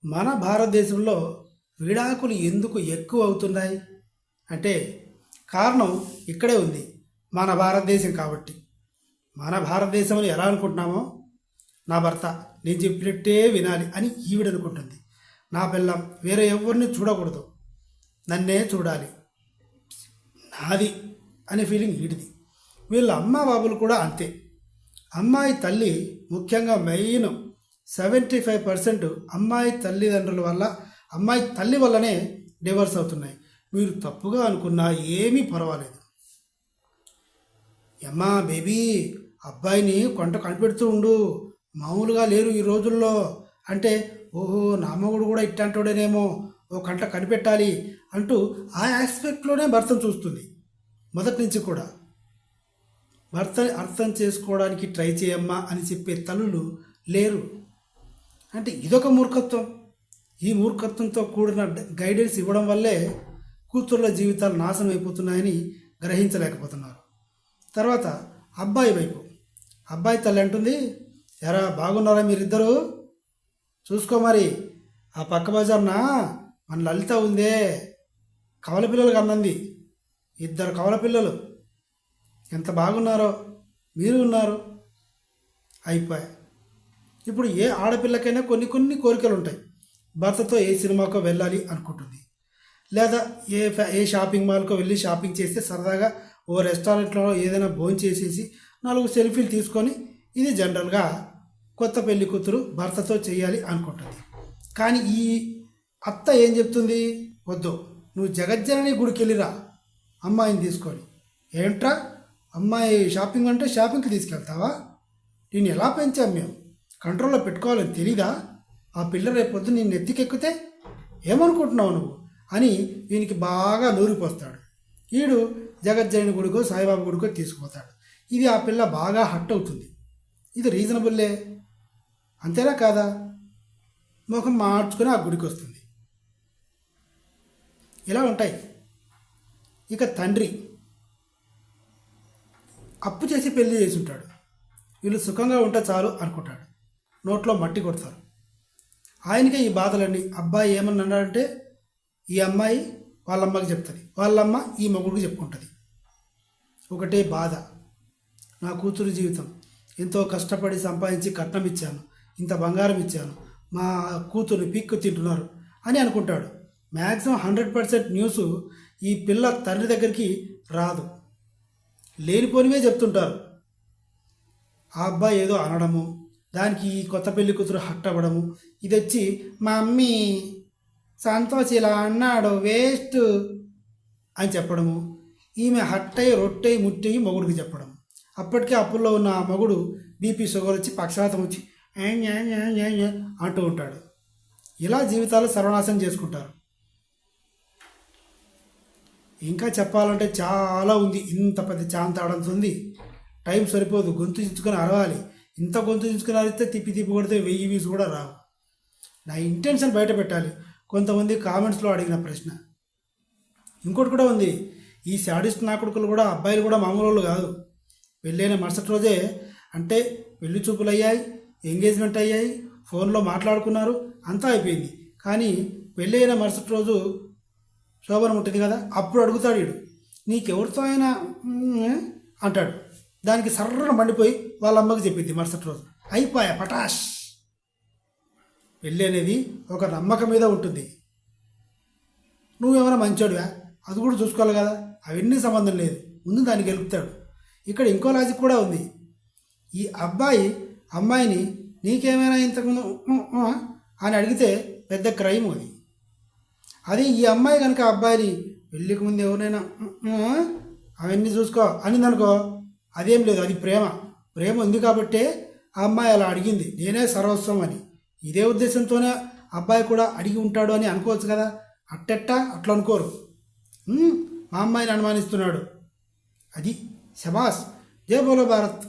మన భారతదేశంలో విడాకులు ఎందుకు ఎక్కువ అవుతున్నాయి అంటే కారణం ఇక్కడే ఉంది. మన భారతదేశం కాబట్టి. మన భారతదేశంలో ఎలా అనుకుంటున్నామో, నా భర్త నేను చెప్పినట్టే వినాలి అని ఈవిడ అనుకుంటుంది. నా పిల్లం వేరే ఎవరిని చూడకూడదు, నన్నే చూడాలి, నాది అనే ఫీలింగ్ వీడిది. వీళ్ళ అమ్మ బాబులు కూడా అంతే. అమ్మాయి తల్లి ముఖ్యంగా మెయిన్ 75% అమ్మాయి తల్లిదండ్రుల వల్ల, అమ్మాయి తల్లి వల్లనే డివర్స్ అవుతున్నాయి. మీరు తప్పుగా అనుకున్నా ఏమీ పర్వాలేదు. అమ్మా బేబీ, అబ్బాయిని కొంట కనిపెడుతూ ఉండు, మామూలుగా లేరు ఈ రోజుల్లో అంటే, ఓహో నా మొగుడు కూడా ఇట్టంటాడేనేమో, ఓ కంట కనిపెట్టాలి అంటూ ఆ ఆస్పెక్ట్లోనే భర్తను చూస్తుంది. మొదటి నుంచి కూడా భర్తని అర్థం చేసుకోవడానికి ట్రై చేయమ్మా అని చెప్పే తల్లులు లేరు. అంటే ఇదొక మూర్ఖత్వం. ఈ మూర్ఖత్వంతో కూడిన గైడెన్స్ ఇవ్వడం వల్లే కూతుర్ల జీవితాలు నాశనం అయిపోతున్నాయని గ్రహించలేకపోతున్నారు. తర్వాత అబ్బాయి వైపు, అబ్బాయి తల్లి అంటుంది, ఎరా బాగున్నారా మీరిద్దరూ, చూసుకో మరి ఆ పక్క బజార్న మన లలిత ఉందే, కవల పిల్లలు కన్నంది, 2 కవల పిల్లలు, ఎంత బాగున్నారో, మీరు ఉన్నారు. అయిపోయా. ఇప్పుడు ఏ ఆడపిల్లకైనా కొన్ని కోరికలు ఉంటాయి. భర్తతో ఏ సినిమాకో వెళ్ళాలి అనుకుంటుంది, లేదా ఏ షాపింగ్ మాల్కో వెళ్ళి షాపింగ్ చేస్తే సరదాగా ఓ రెస్టారెంట్లో ఏదైనా భోజనం చేసేసి 4 సెల్ఫీలు తీసుకొని, ఇది జనరల్గా కొత్త పెళ్లి కూతురు భర్తతో చేయాలి అనుకుంటుంది. కానీ ఈ అత్త ఏం చెప్తుంది, వద్దు నువ్వు జగజ్జనని గుడికి వెళ్ళిరా అమ్మాయిని తీసుకొని. ఏంట్రా అమ్మాయి షాపింగ్ అంటే షాపింగ్కి తీసుకెళ్తావా, నేను ఎలా పెంచాం మేము, కంట్రోల్లో పెట్టుకోవాలని తెలీదా, ఆ పిల్ల రేపొద్దు నేను ఎత్తికెక్కితే ఏమనుకుంటున్నావు నువ్వు అని వీనికి బాగా నూరిపోస్తాడు. వీడు జగజ్జనని గుడికో సాయిబాబా గుడికో తీసుకుపోతాడు. ఇది ఆ పిల్ల బాగా హట్ అవుతుంది. ఇది రీజనబుల్లే, అంతేనా కాదా? ముఖం మార్చుకొని ఆ గుడికి వస్తుంది. ఇలా ఉంటాయి. ఇక తండ్రి అప్పు చేసి పెళ్లి చేసి ఉంటాడు. వీళ్ళు సుఖంగా ఉంటే చాలు అనుకుంటాడు, నోట్లో మట్టి కొడతారు. ఆయనకే ఈ బాధలన్నీ. అబ్బాయి ఏమన్నా అన్నాడంటే ఈ అమ్మాయి వాళ్ళ అమ్మకి చెప్తుంది, వాళ్ళమ్మ ఈ మగుడికి చెప్పుకుంటుంది. ఒకటే బాధ, నా కూతురు జీవితం ఎంతో కష్టపడి సంపాదించి కట్నం ఇచ్చాను, ఇంత బంగారం ఇచ్చాను, మా కూతురు పిక్కు తింటున్నారు అని అనుకుంటాడు. మ్యాక్సిమం 100% న్యూస్ ఈ పిల్ల తండ్రి దగ్గరికి రాదు, లేనిపోనివే చెప్తుంటారు. ఆ అబ్బాయి ఏదో అనడము, దానికి ఈ కొత్త పెళ్లి కూతురు హట్ అవ్వడము, ఇది వచ్చి మా మమ్మీ సంతోష్ ఇలా అన్నాడు వేస్ట్ అని చెప్పడము, ఈమె హట్టయి రొట్టయి ముట్టయి మొగుడికి చెప్పడం. అప్పటికే అప్పుల్లో ఉన్న ఆ మగుడు బీపీ షుగర్ వచ్చి పక్షవాతం వచ్చి అంటూ ఉంటాడు. ఇలా జీవితాలు సర్వనాశనం చేసుకుంటారు. ఇంకా చెప్పాలంటే చాలా ఉంది. ఇంత పెద్ద చాంతాడంత ఉంది, టైం సరిపోదు. గొంతు చించుకొని అరవాలి. ఇంత గొంతు చించుకొని అరిస్తే తిప్పి కొడితే 1000 వ్యూస్ కూడా రావు. నా ఇంటెన్షన్ బయట పెట్టాలి. కొంతమంది కామెంట్స్లో అడిగిన ప్రశ్న ఇంకోటి కూడా ఉంది. ఈ శాడిస్ట్ నా కొడుకులు కూడా, అబ్బాయిలు కూడా మామూలు వాళ్ళు కాదు. పెళ్ళైన మరుసటి రోజే, అంటే పెళ్లి చూపులు అయ్యాయి, ఎంగేజ్మెంట్ అయ్యాయి, ఫోన్లో మాట్లాడుకున్నారు, అంతా అయిపోయింది. కానీ పెళ్ళైన మరుసటి రోజు శోభనం ఉంటుంది కదా, అప్పుడు అడుగుతాడు వీడు, నీకెవరితో అయినా అంటాడు. దానికి సర్రన మండిపోయి వాళ్ళ అమ్మకి చెప్పింది మరుసటి రోజు. అయిపోయా పటాష్. పెళ్ళి అనేది ఒక నమ్మకం మీద ఉంటుంది. నువ్వేమైనా మంచోడివా, అది కూడా చూసుకోవాలి కదా, అవన్నీ సంబంధం లేదు, ముందు దాన్ని గెలుపుతాడు. ఇక్కడ ఇంకో లాజిక్ కూడా ఉంది. ఈ అబ్బాయి అమ్మాయిని నీకేమైనా ఇంతకుముందు అని అడిగితే పెద్ద క్రైమ్ అది. అది ఈ అమ్మాయి కనుక అబ్బాయిని పెళ్ళికి ముందు ఎవరైనా అవన్నీ చూసుకో అనిందనుకో, అదేం లేదు, అది ప్రేమ. ప్రేమ ఉంది కాబట్టే ఆ అమ్మాయి అలా అడిగింది, నేనే సర్వస్వం అని. ఇదే ఉద్దేశంతోనే అబ్బాయి కూడా అడిగి ఉంటాడు అని అనుకోవచ్చు కదా. అట్టెట్టా అట్లా అనుకోరు. మా అమ్మాయిని అనుమానిస్తున్నాడు, అది శబాస్. జై బోలో భారత్.